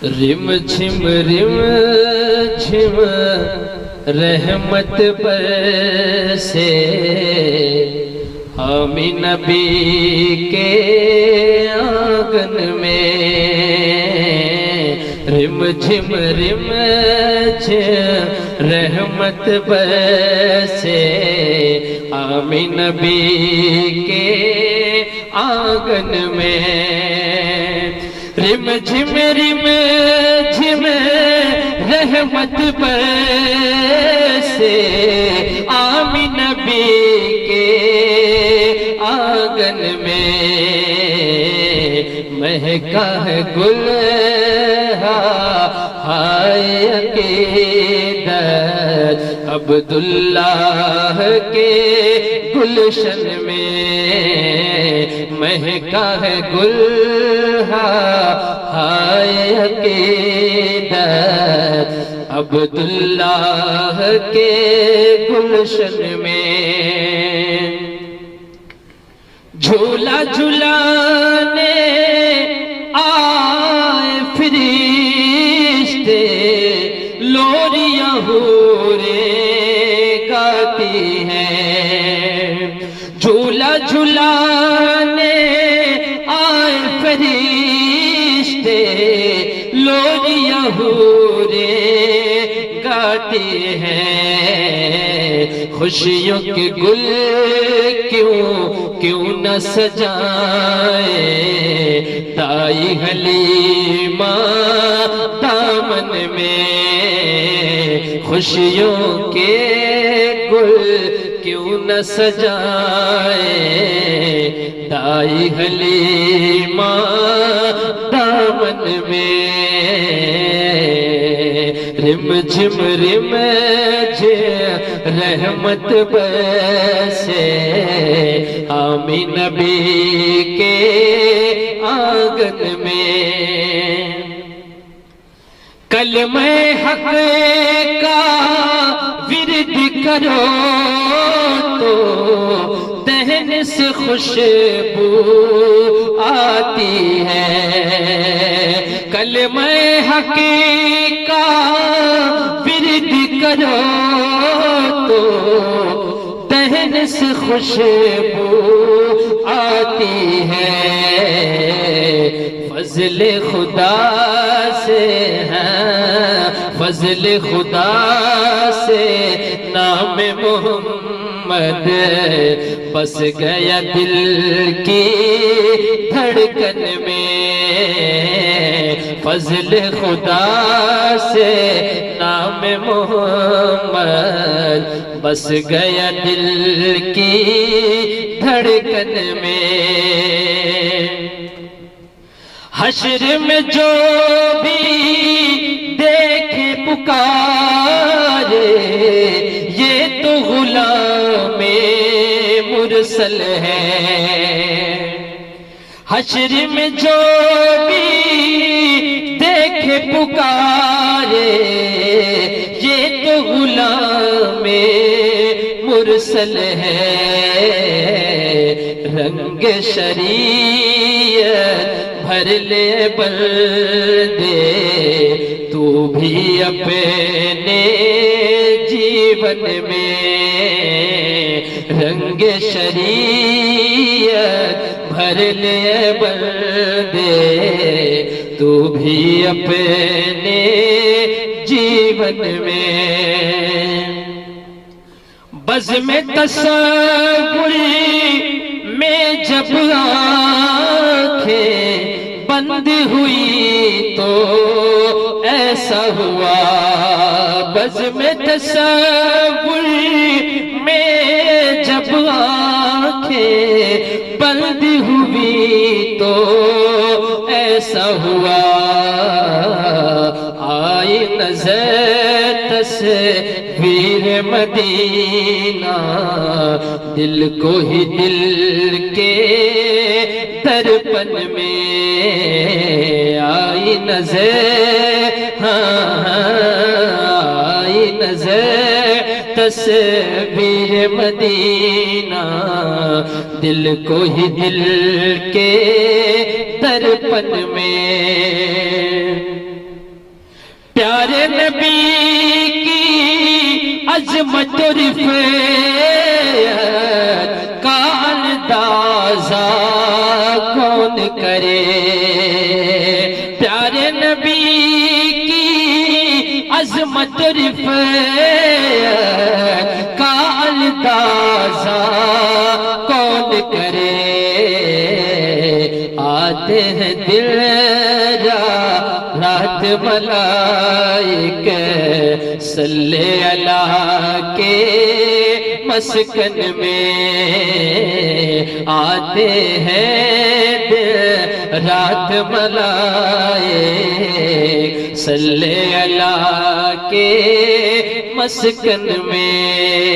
رم جھم رحمت برسے حامی نبی کے آنگن میں، رم جھم رحمت برسے حامی نبی کے آنگن میں، رم جھم رحمت برسے حامی نبی کے آنگن میں، مہکا ہے گل ہائے عقیدت عبداللہ کے گلشن میں، مہکا ہے گل ہائے عقیدت عبداللہ کے گلشن میں، جھولا جھولانے آئے فرشتے لوریاں حوریں گاتی ہیں، جھولا جھولانے آئے فرشتے لوریاں حوریں گاتی ہیں، خوشیوں کے گل کیوں نہ سجائے دائی حلیمہ دامن میں، خوشیوں کے گل کیوں نہ سجائے دائی حلیمہ دامن میں، رم جھم رحمت برسے حامی نبی کے آنگن میں، کلمہ حق کا ورد کرو تو دہن سے خوشبو آتی ہے، کلمہ حق کا ورد کرو تو دہن سے خوشبو آتی ہے، فضل خدا سے ہے، فضل خدا سے نام محمد بس گیا دل کی دھڑکن میں، فضل خدا سے نام محمد بس گیا دل کی دھڑکن میں، حشر میں جو بھی دیکھے پکارے یہ تو غلام مرسل ہے، حشر میں جو بھی دیکھے پکارے یہ تو غلام مرسل ہے، رنگ شریعت بھر لے بندے تو بھی اپنے جیون میں، رنگ شریعت بھر لے بندے تو بھی اپنے جیون میں، بزم تصور میں جب آنکھیں بند ہوئی تو ایسا ہوا، بزم تصور میں جب آنکھیں بند ہوئی تو ایسا ہوا، آئی نظر تصویر مدینہ دل کو ہی دل کے درپن میں، آئی نظر آئی نظر تصویر مدینہ دل کو ہی دل کے درپن میں، عظمت و رفعت کا اندازہ کون کرے پیارے نبی کی عظمت و رفعت کا اندازہ کون کرے آتے ہیں دل رات ملائکہ صلی اللہ کے مسکن میں آتے ہیں دن رات ملائکہ صلی اللہ کے مسکن میں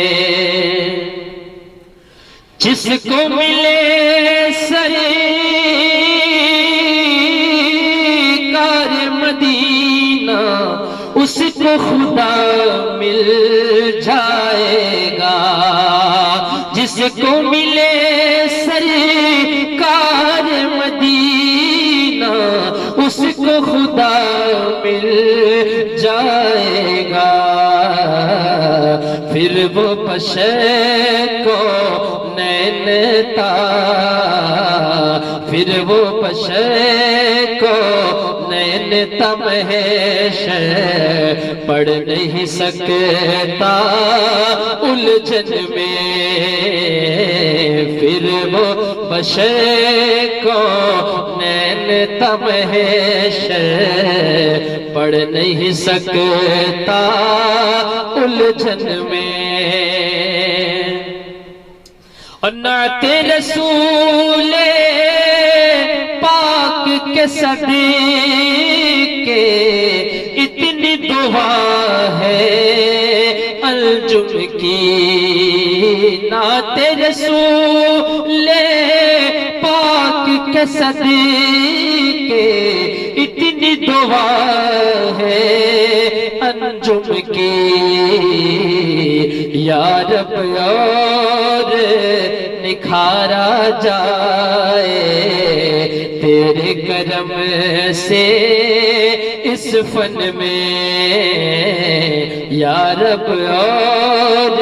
جس کو ملے سرکار مدینہ اس کو خدا مل جائے گا جس کو ملے سرکار مدینہ اس کو خدا مل جائے گا پھر وہ بشر کو پھر وہ بشر کو نین تمہیشر پڑھ نہیں سکتا الجھن میں پھر وہ بشر کو نین تمہیشر پڑھ نہیں سکتا الجھن میں اور نعت رسول پاک کے صدیقے اتنی دعا ہے انجم کی نعت رسول پاک کے صدیقے اتنی دعا ہے انجم کی یا رب اور نکھارا جائے تیرے کرم سے اس فن میں یا رب اور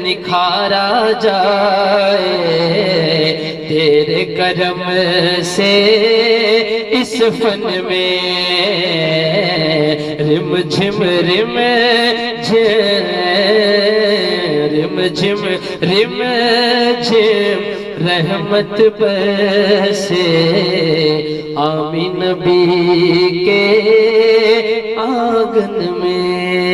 نکھارا جائے تیرے کرم سے اس فن میں رم جھم رم جھم رم جھم رحمت برسے آمین نبی کے آنگن میں